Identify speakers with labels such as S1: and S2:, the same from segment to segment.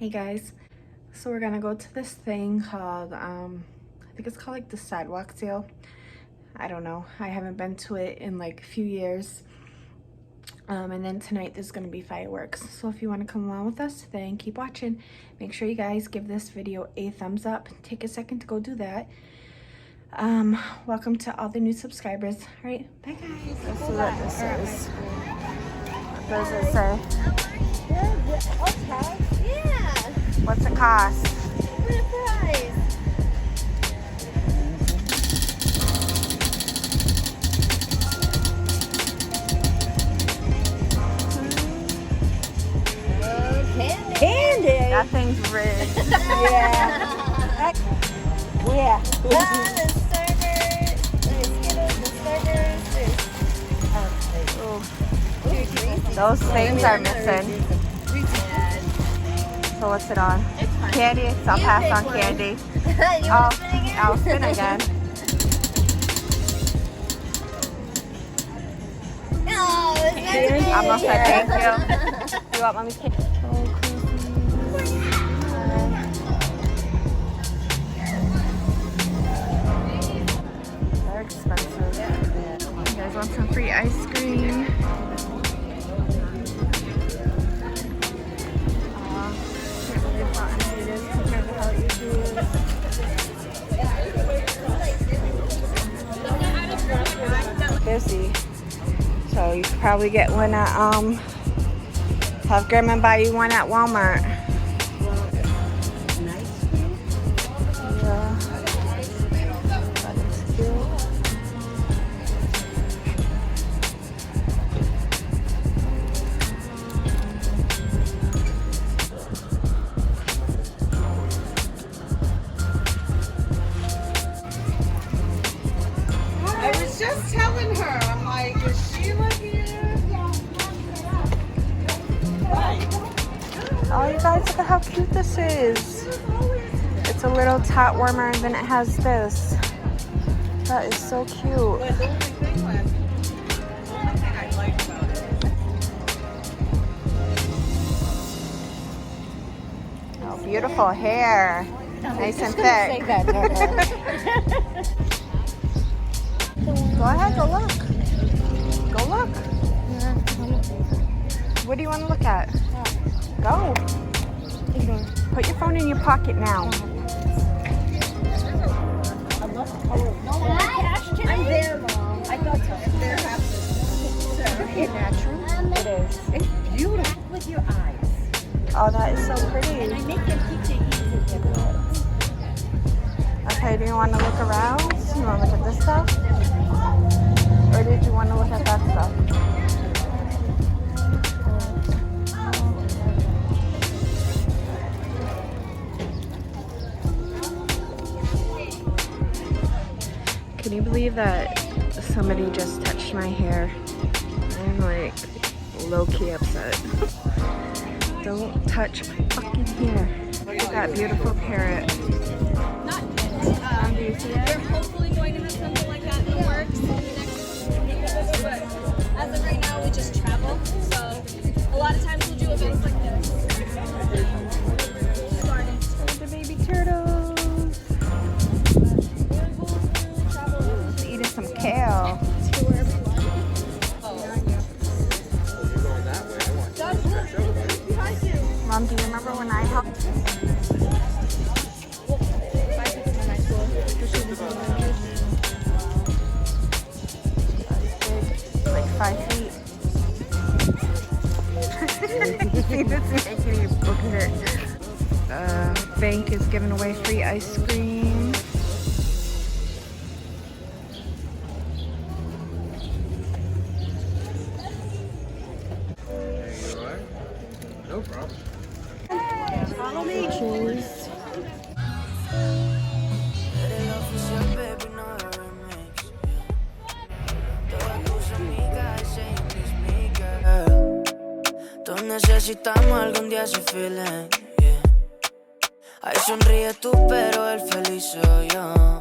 S1: Hey guys, so we're gonna go to this thing called I think it's called like the Sidewalk sale. I don't know, I haven't been to it in like a few years. And then tonight there's gonna be fireworks, so if you want to come along with us, then keep watching. Make sure you guys give this video a thumbs up. Take a second to go do that. Welcome to all the new subscribers. All right, bye guys. Let's see what this is. What does it say?
S2: Okay. Yeah.
S1: What's it cost?
S2: What a prize. Oh, candy. Candy.
S1: That thing's rigged.
S2: Yeah. Yeah. The starters. There's Skittles, the starters. There's
S1: Those things are missing. So what's it on? Candy. So I'll pass on candy. I'll spin again.
S2: No, it's meant to be.
S1: I'm gonna say thank you. You want mommy's candy? They're expensive. You guys want some free ice cream? Can't believe how empty it is compared to how it usually is. Busy. So you could probably get one at have grandma buy you one at Walmart. Yeah. That is cute.
S3: I was just telling her, I'm like, is Sheila here?
S1: Oh, you guys, look at how cute this is. It's a little tot warmer, and then it has this. That is so cute.
S3: But the only thing I liked about it.
S1: Oh, beautiful hair. Nice and thick. Go ahead, go look. Go look. What do you want to look at? Go. Put your phone in your pocket now.
S2: I'm there, Mom. I thought so.
S3: They're
S1: Natural. It is.
S3: It's beautiful.
S2: With your eyes.
S1: Oh, that is so pretty.
S2: And I make them keep their hands in their pockets.
S1: Okay, do you want to look around? You want to look at this stuff? Or did you want to look at that stuff? Can you believe that somebody just touched my hair? I'm like low-key upset. Don't touch my fucking hair. Look at that beautiful parrot. Do you see it?
S4: We're hopefully going to have something like that in the works in the next week or so, but as of right now, we just travel. So a lot of times we'll do events like this.
S1: The baby turtles. Just eating some kale. Mom, do you remember when I helped? Like 5 feet. See, this is making you book it. Bank is giving away free ice cream.
S5: There you are. No problem.
S1: Follow me. Cheers.
S6: Todos necesitamos algún día ese feeling, yeah. Ahí sonríe tú, pero el feliz soy yo.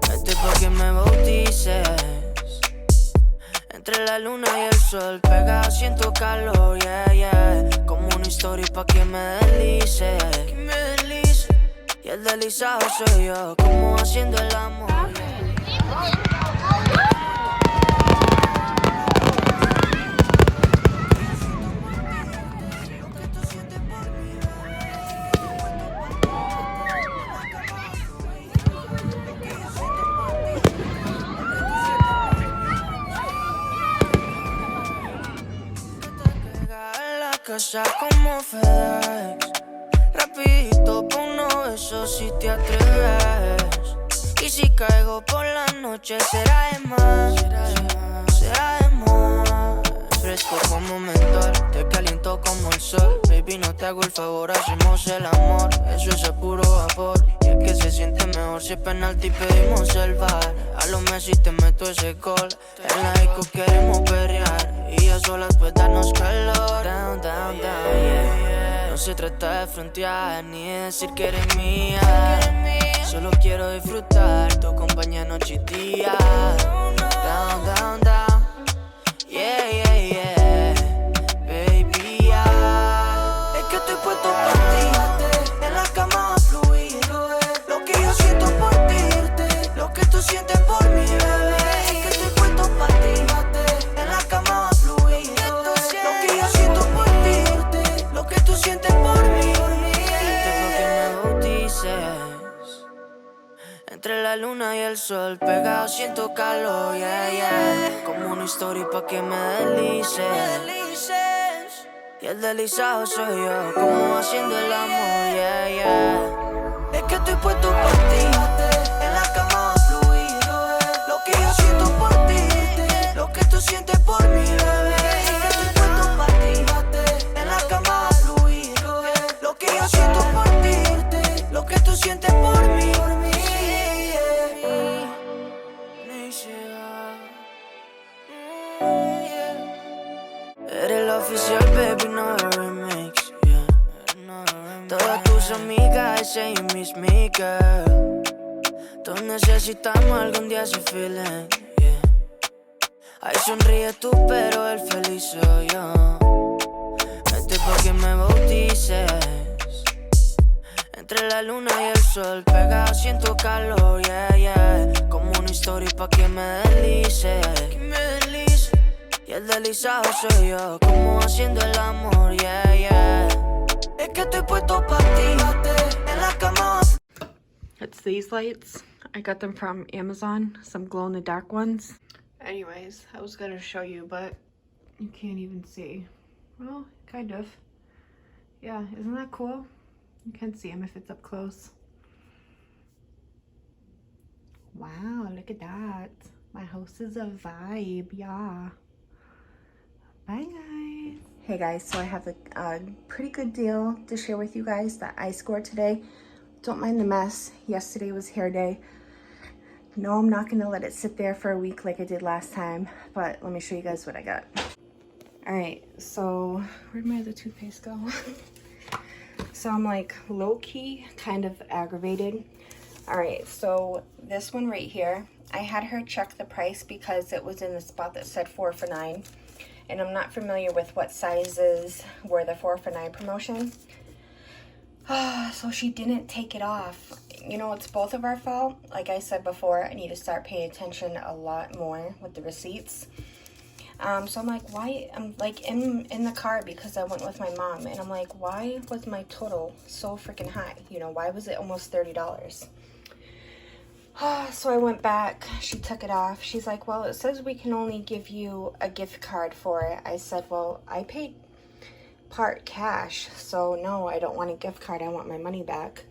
S6: Vete pa' que me bautices. Entre la luna y el sol, pegado siento calor, yeah, yeah. Como una historia pa' que me deslice. Y el deslizado soy yo, como haciendo el amor, Cashapp como FedEx. Rapidito pa' unos besos si te atreves. Y si caigo por la noche será de más. Será de más. Fresco como mentor, te caliento como el sol. Baby, no te hago el favor, hacemos el amor. Eso es a puro vapor. Y es que se siente mejor si es penalti pedimos el VAR. A lo Messi te meto ese gol. En la disco queremos perrear. Y a solas pues darnos calor. Down, down, down, yeah. No se trata de frontear ni de decir que eres mía. Solo quiero disfrutar tu compañía noche y día. Down, down, down. Yeah, yeah, yeah. Baby, yeah. Es que estoy puesto por ti. En la cama va a fluir. Lo que yo siento por ti. Lo que tú sientes por mí, bebé. Es que estoy puesto para ti. En la cama va a fluir. Lo que yo siento por ti. Lo que tú sientes por mí. Dejo que me bautices. Entre la luna y el sol, pegado siento calor, yeah, yeah. Como una historia pa' que me deslices. Y el deslizado soy yo, como haciendo el amor, yeah, yeah. Es que estoy puesto por ti. En la cama va a fluir. Lo que yo siento por ti. Lo que tú sientes por mí, bebé. Es que estoy puesto para ti. En la cama va a fluir. Lo que yo siento por ti. Lo que tú sientes por mí. Eres la oficial, baby, no remix, yeah. Todas tus amigas, ese y Miss Me Girl. Todos necesitamos algún día ese feeling, yeah. Ay, sonríe tú, pero el feliz soy yo. Vente pa' que me bautices. Entre la luna y el sol, pegado siento calor, yeah, yeah. Como una historia pa' que me deslice. Y el deslizado soy yo, como haciendo el amor, yeah, yeah. Es que estoy puesto pa' ti. En la cama.
S1: It's these lights. I got them from Amazon, some glow-in-the-dark ones. Anyways, I was gonna show you, but you can't even see. Well, kind of. Yeah, isn't that cool? You can see them if it's up close. Wow, look at that. My house is a vibe, yeah. Bye guys. Hey guys, so I have a pretty good deal to share with you guys that I scored today. Don't mind the mess. Yesterday was hair day. No, I'm not gonna let it sit there for a week like I did last time, but let me show you guys what I got. All right, so where'd my other toothpaste go? So I'm like low-key kind of aggravated. All right, so this one right here, I had her check the price because it was in the spot that said 4 for $9. And I'm not familiar with what sizes were the 4 for $9 promotion. So she didn't take it off. You know, it's both of our fault. Like I said before, I need to start paying attention a lot more with the receipts. So I'm like, why? I'm like in the car because I went with my mom. And I'm like, why was my total so freaking high? You know, why was it almost $30? So I went back, she took it off. She's like, well, it says we can only give you a gift card for it. I said, well, I paid part cash, so no, I don't want a gift card. I want my money back.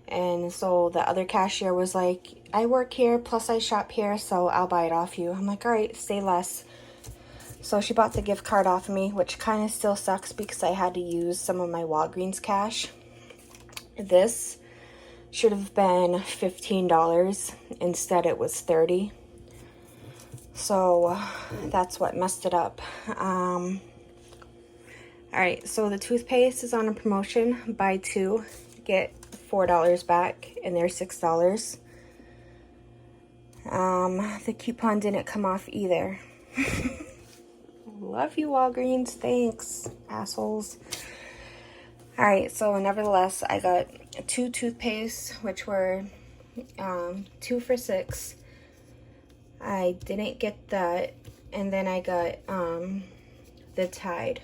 S1: And so the other cashier was like, I work here, plus I shop here, so I'll buy it off you. I'm like, all right, say less. So she bought the gift card off me, which kind of still sucks because I had to use some of my Walgreens cash. This should have been $15. Instead it was $30. So that's what messed it up. All right, so the toothpaste is on a promotion. Buy 2, get $4 back, and they're $6. The coupon didn't come off either. Love you, Walgreens. Thanks, assholes. Alright, so nevertheless, I got 2 toothpastes, which were 2 for $6. I didn't get that. And then I got the Tide.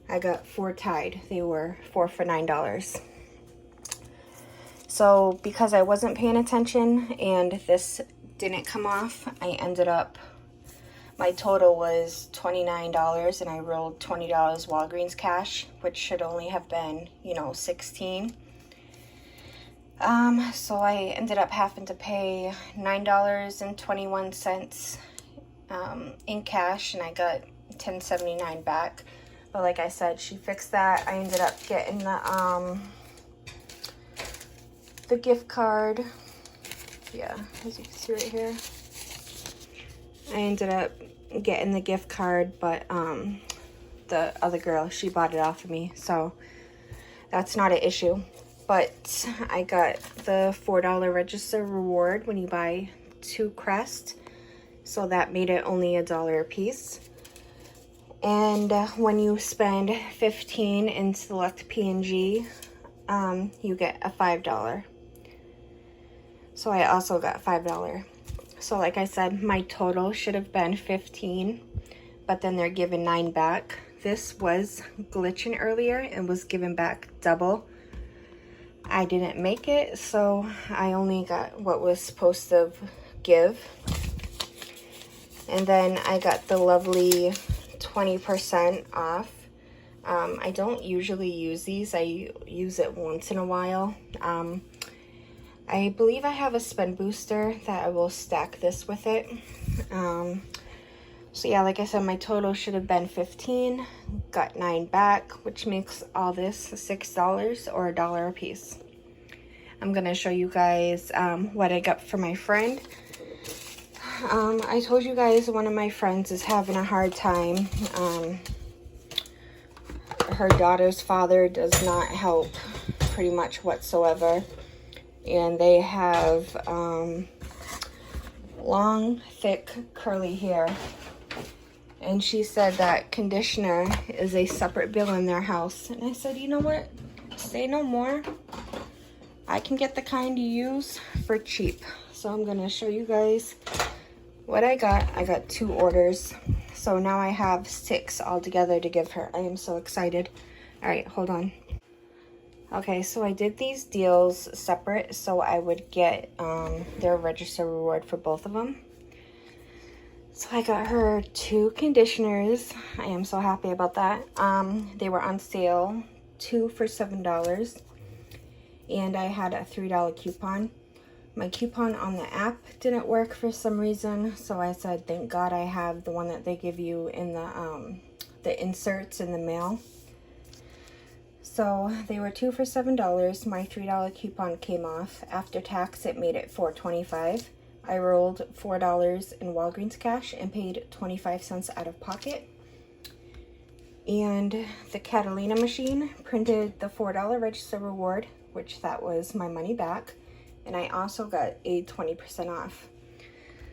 S1: I got 4 Tide. They were 4 for $9. So because I wasn't paying attention and this didn't come off, I ended up, my total was $29 and I rolled $20 Walgreens cash, which should only have been, you know, $16. So I ended up having to pay $9.21 in cash, and I got $10.79 back. But like I said, she fixed that. I ended up getting the gift card. Yeah, as you can see right here. I ended up getting the gift card, but the other girl, she bought it off of me, so that's not an issue. But I got the $4 register reward when you buy 2 Crest, so that made it only $1 a piece. And when you spend $15 in select P&G, you get a $5. So I also got $5. So like I said, my total should have been $15, but then they're giving $9 back. This was glitching earlier and was given back double. I didn't make it, so I only got what was supposed to give. And then I got the lovely 20% off. I don't usually use these. I use it once in a while. I believe I have a spend booster that I will stack this with it. So yeah, like I said, my total should have been $15. Got $9 back, which makes all this $6 or $1 a piece. I'm gonna show you guys what I got for my friend. I told you guys one of my friends is having a hard time. Her daughter's father does not help pretty much whatsoever. And they have long, thick, curly hair. And she said that conditioner is a separate bill in their house. And I said, you know what? Say no more. I can get the kind you use for cheap. So I'm going to show you guys what I got. I got 2 orders. So now I have 6 altogether to give her. I am so excited. All right, hold on. Okay, so I did these deals separate so I would get their register reward for both of them. So I got her 2 conditioners. I am so happy about that. They were on sale, 2 for $7. And I had a $3 coupon. My coupon on the app didn't work for some reason, so I said, thank God I have the one that they give you in the inserts in the mail. So they were 2 for $7. My $3 coupon came off. After tax, it made it $4.25. I rolled $4 in Walgreens cash and paid 25 cents out of pocket. And the Catalina machine printed the $4 register reward, which that was my money back. And I also got a 20% off.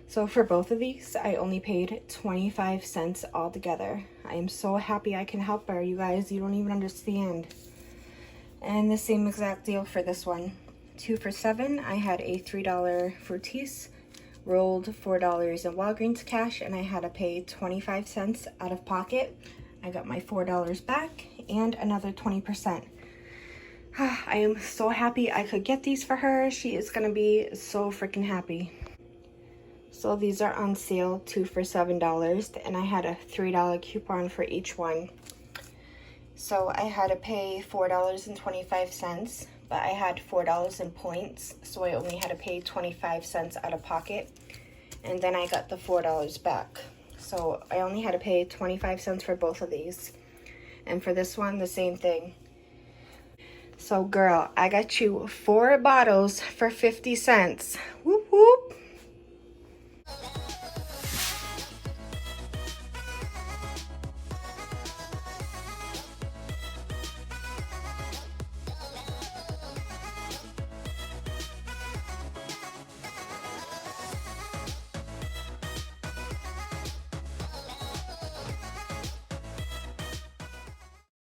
S1: So for both of these, I only paid 25 cents altogether. I am so happy I can help her, you guys. You don't even understand. And the same exact deal for this one. 2 for $7. I had a $3 Fruities, rolled $4 in Walgreens cash, and I had to pay 25 cents out of pocket. I got my $4 back and another 20%. I am so happy I could get these for her. She is gonna be so freaking happy. So these are on sale, 2 for $7, and I had a $3 coupon for each one. So I had to pay $4.25, but I had $4 in points, so I only had to pay 25 cents out of pocket. And then I got the $4 back. So I only had to pay 25 cents for both of these. And for this one, the same thing. So girl, I got you 4 bottles for 50 cents. Whoop whoop.